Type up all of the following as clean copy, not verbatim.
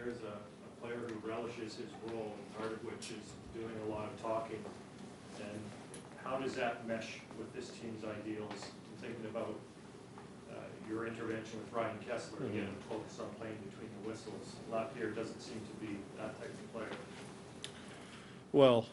there's a player who relishes his role, part of which is doing a lot of talking. And how does that mesh with this team's ideals? I'm thinking about your intervention with Ryan Kessler, again, focus on playing between the whistles. Lapierre doesn't seem to be that type of player. Well,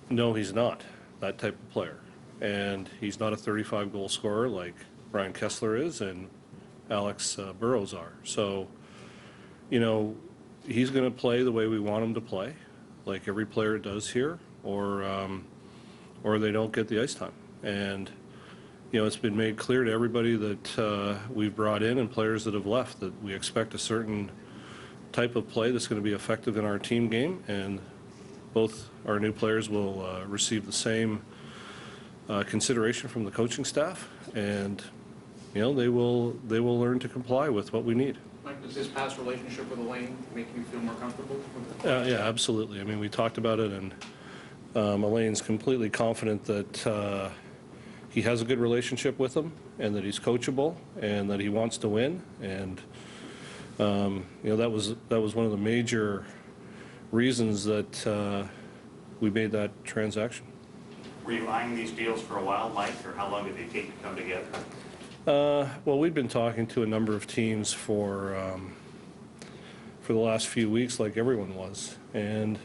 no, he's not that type of player. And he's not a 35-goal scorer like Ryan Kessler is and Alex Burrows are. So, you know, he's going to play the way we want him to play, like every player does here, or they don't get the ice time. And, you know, it's been made clear to everybody that we've brought in and players that have left that we expect a certain type of play that's going to be effective in our team game, and both our new players will receive the same consideration from the coaching staff, and you know they will learn to comply with what we need. Mike, does this past relationship with Elaine make you feel more comfortable with it? Yeah, absolutely. I mean, we talked about it, and Elaine's completely confident that he has a good relationship with him, and that he's coachable, and that he wants to win. And you know, that was one of the major reasons that we made that transaction. Were you eyeing these deals for a while, Mike, or how long did they take to come together? Well, we've been talking to a number of teams for the last few weeks, like everyone was. And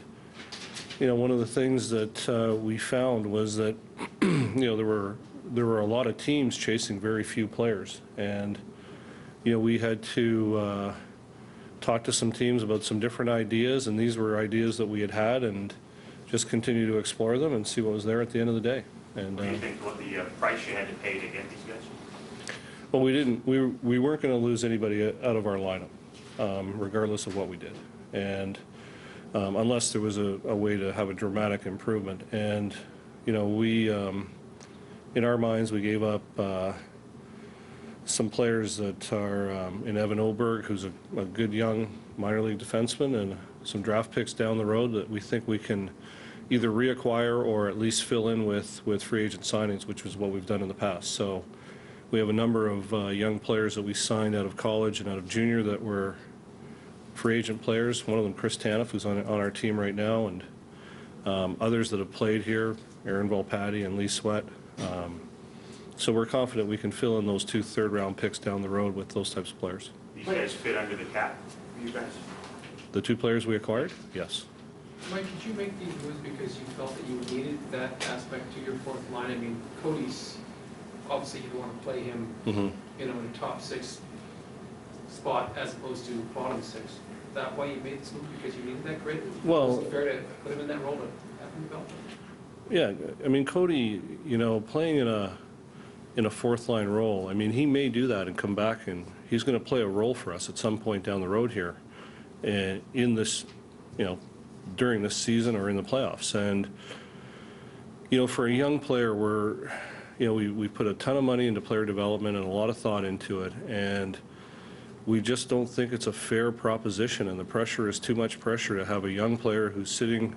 you know, one of the things that we found was that you know there were a lot of teams chasing very few players, and you know we had to talk to some teams about some different ideas, and these were ideas that we had, and just continue to explore them and see what was there at the end of the day. And what do you think what the price you had to pay to get these guys? Well, we weren't going to lose anybody out of our lineup, regardless of what we did, and unless there was a way to have a dramatic improvement. And you know, we in our minds we gave up some players that are in Evan Oberg, who's a good young minor league defenseman, and some draft picks down the road that we think we can either reacquire or at least fill in with free agent signings, which was what we've done in the past. So we have a number of young players that we signed out of college and out of junior that were free agent players. One of them, Chris Tanev, who's on our team right now, and others that have played here, Aaron Volpatti and Lee Sweat. So we're confident we can fill in those 2 third-round picks down the road with those types of players. These guys fit under the cap for you guys? The 2 players we acquired? Yes. Mike, did you make these moves because you felt that you needed that aspect to your fourth line? I mean, Cody's, obviously you don't want to play him, you know, in a top 6 spot as opposed to bottom 6. Is that why you made this move, because you needed that grid? Well, was it fair to put him in that role to have him develop? Yeah, I mean, Cody, you know, playing in a fourth line role, I mean, he may do that and come back, and he's going to play a role for us at some point down the road here, and in this, you know, during this season or in the playoffs. And you know, for a young player, we put a ton of money into player development and a lot of thought into it, and we just don't think it's a fair proposition, and the pressure is too much pressure to have a young player who's sitting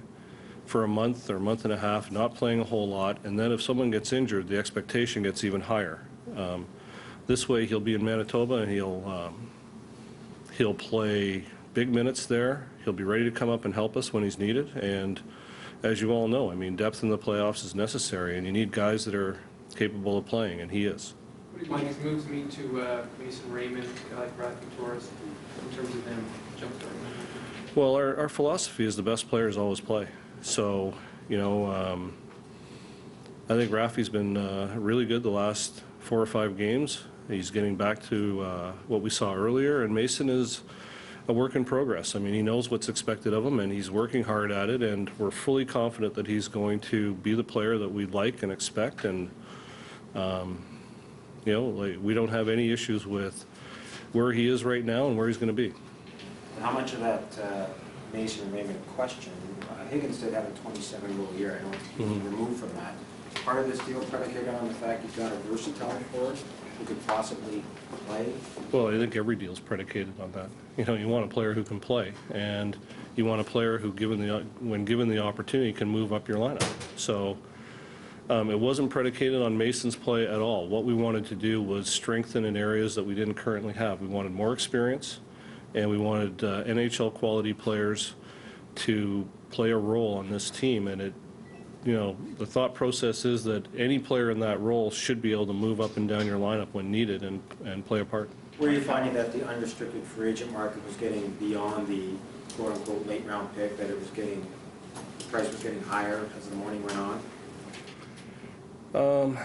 for a month or a month and a half, not playing a whole lot, and then if someone gets injured, the expectation gets even higher. This way, he'll be in Manitoba, and he'll play big minutes there. He'll be ready to come up and help us when he's needed. And as you all know, I mean, depth in the playoffs is necessary, and you need guys that are capable of playing, and he is. What do you think these moves mean to Mason Raymond, a guy like Bradley Torres, in terms of them jumpstarting? Well, our philosophy is the best players always play. So, you know, I think Rafi's been really good the last 4 or 5 games. He's getting back to what we saw earlier, and Mason is a work in progress. I mean, he knows what's expected of him, and he's working hard at it, and we're fully confident that he's going to be the player that we like and expect. And you know, like, we don't have any issues with where he is right now and where he's going to be. How much of that Mason Raymond question, Higgins did have a 27-goal year. I know he's removed from that. Part of this deal predicated on the fact you've got a versatile forward who could possibly play? Well, I think every deal is predicated on that. You know, you want a player who can play, and you want a player who, when given the opportunity, can move up your lineup. So it wasn't predicated on Mason's play at all. What we wanted to do was strengthen in areas that we didn't currently have. We wanted more experience, and we wanted NHL quality players to play a role on this team. And it, you know, the thought process is that any player in that role should be able to move up and down your lineup when needed and play a part. Were you finding that the unrestricted free agent market was getting beyond the quote-unquote late round pick, that it was getting, the price was getting higher as the morning went on?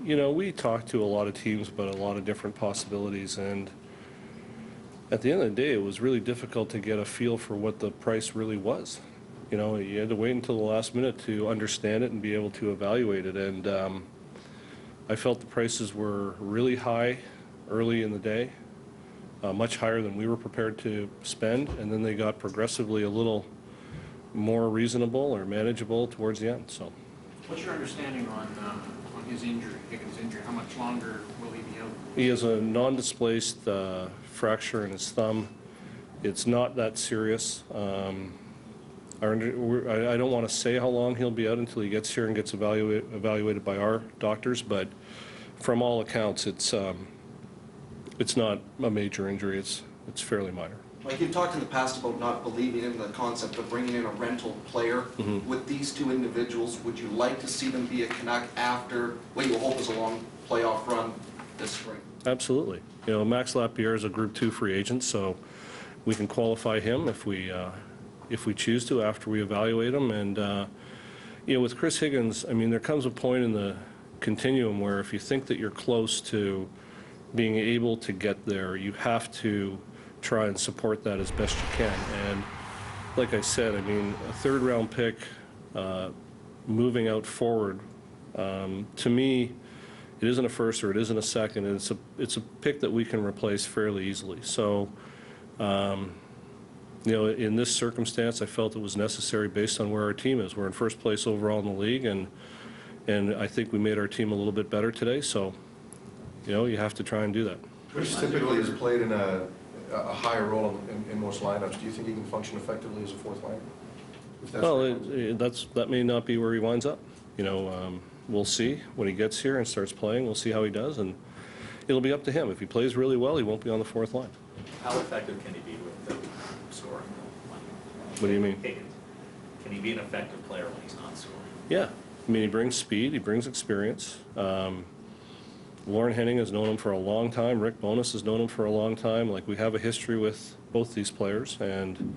You know, we talked to a lot of teams about a lot of different possibilities, and at the end of the day, it was really difficult to get a feel for what the price really was. You know, you had to wait until the last minute to understand it and be able to evaluate it. And I felt the prices were really high early in the day, much higher than we were prepared to spend, and then they got progressively a little more reasonable or manageable towards the end. So, What's your understanding on his injury, Higgins' injury? How much longer will he be out? he has a non-displaced fracture in his thumb. It's not that serious. I don't want to say how long he'll be out until he gets here and gets evaluated by our doctors, but from all accounts, it's not a major injury. It's fairly minor. Like, you've talked in the past about not believing in the concept of bringing in a rental player. With these two individuals, would you like to see them be a Canuck after what you hope is a long playoff run this spring? Absolutely. You know, Max Lapierre is a Group 2 free agent, so we can qualify him if we choose to after we evaluate him. And, you know, with Chris Higgins, I mean, there comes a point in the continuum where if you think that you're close to being able to get there, you have to try and support that as best you can. And like I said, I mean, a third-round pick moving out forward, to me, it isn't a first or it isn't a second. It's a pick that we can replace fairly easily. So, you know, in this circumstance, I felt it was necessary based on where our team is. We're in first place overall in the league, and I think we made our team a little bit better today. So, you know, you have to try and do that. Chris typically has played in a higher role in most lineups. Do you think he can function effectively as a fourth liner? Well, that may not be where he winds up. You know, we'll see when he gets here and starts playing. We'll see how he does, and it'll be up to him. If he plays really well, he won't be on the fourth line. How effective can he be with the scoring? What do you mean? Higgins. Can he be an effective player when he's not scoring? Yeah. I mean, he brings speed, he brings experience. Lauren Henning has known him for a long time. Rick Bowness has known him for a long time. Like, we have a history with both these players, and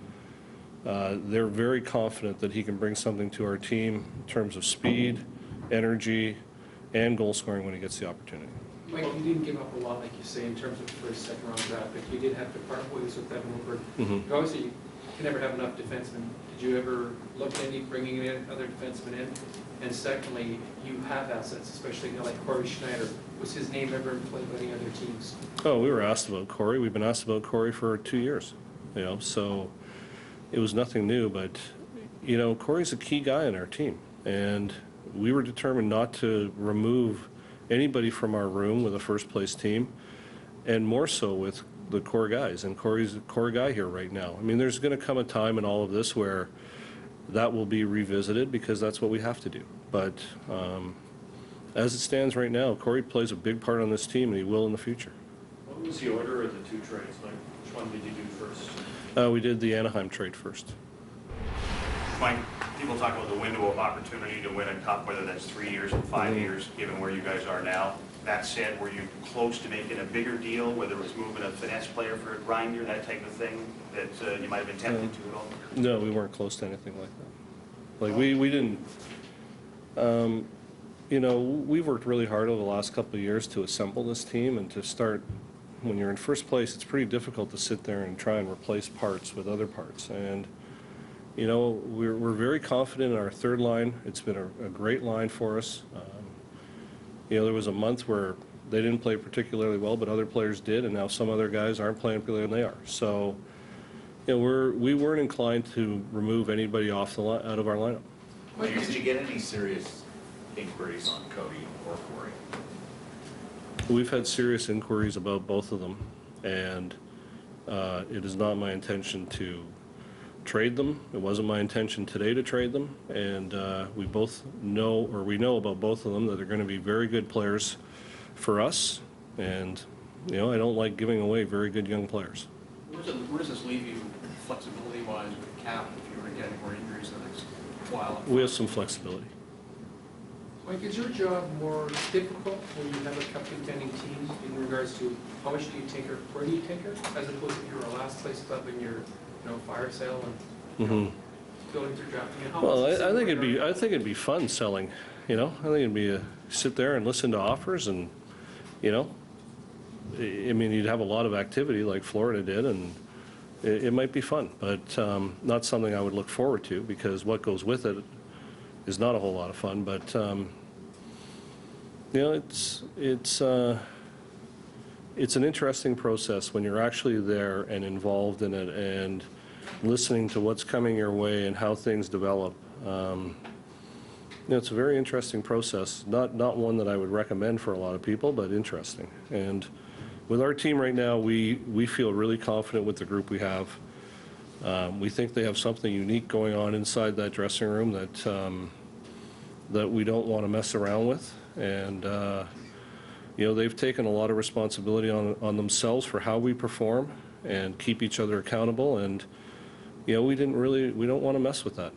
they're very confident that he can bring something to our team in terms of speed, energy, and goal scoring when he gets the opportunity. Mike, you didn't give up a lot, like you say, in terms of first, second round draft pick. You did have to part ways with Evan Woodward. Obviously, you can never have enough defensemen. Did you ever look at any bringing in other defensemen in? And secondly, you have assets, especially, you know, like Corey Schneider. Was his name ever in play by any other teams? Oh, we were asked about Corey. We've been asked about Corey for 2 years, you know, so it was nothing new. But, you know, Corey's a key guy in our team, and we were determined not to remove anybody from our room with a first-place team, and more so with the core guys. And Corey's a core guy here right now. I mean, there's going to come a time in all of this where that will be revisited because that's what we have to do. But as it stands right now, Corey plays a big part on this team, and he will in the future. What was the order of the two trades? Like, which one did you do first? We did the Anaheim trade first. Mike, people talk about the window of opportunity to win a cup, whether that's 3 years and 5 years, given where you guys are now. That said, were you close to making a bigger deal, whether it was moving a finesse player for a grinder, that type of thing, that you might have been tempted to at all? No, we weren't close to anything like that. Like, we didn't, you know, we've worked really hard over the last couple of years to assemble this team, and to start, when you're in first place, it's pretty difficult to sit there and try and replace parts with other parts. And, you know, we're very confident in our third line. It's been a great line for us. You know, there was a month where they didn't play particularly well, but other players did, and now some other guys aren't playing particularly well, and they are. So, you know, we weren't inclined to remove anybody out of our lineup. Did you get any serious inquiries on Cody or Corey? We've had serious inquiries about both of them, and it is not my intention to trade them. It wasn't my intention today to trade them, and we both know, or we know about both of them, that they're going to be very good players for us, and, you know, I don't like giving away very good young players. Where does this leave you flexibility-wise with cap if you were to get any more injuries the next while? We have some flexibility. Mike, is your job more difficult when you have a cup contending team in regards to how much do you tinker, where do you tinker, as opposed to if you're a last place club and you're, fire sale and going through drafting? And how Well, much is I think similar? I think it'd be fun selling, I think it'd be sit there and listen to offers and, I mean, you'd have a lot of activity like Florida did, and it might be fun, but not something I would look forward to, because what goes with it is not a whole lot of fun. But it's an interesting process when you're actually there and involved in it and listening to what's coming your way and how things develop. It's a very interesting process, not one that I would recommend for a lot of people, but interesting. And with our team right now, we feel really confident with the group we have. We think they have something unique going on inside that dressing room that we don't want to mess around with. And they've taken a lot of responsibility on themselves for how we perform and keep each other accountable. And we don't want to mess with that.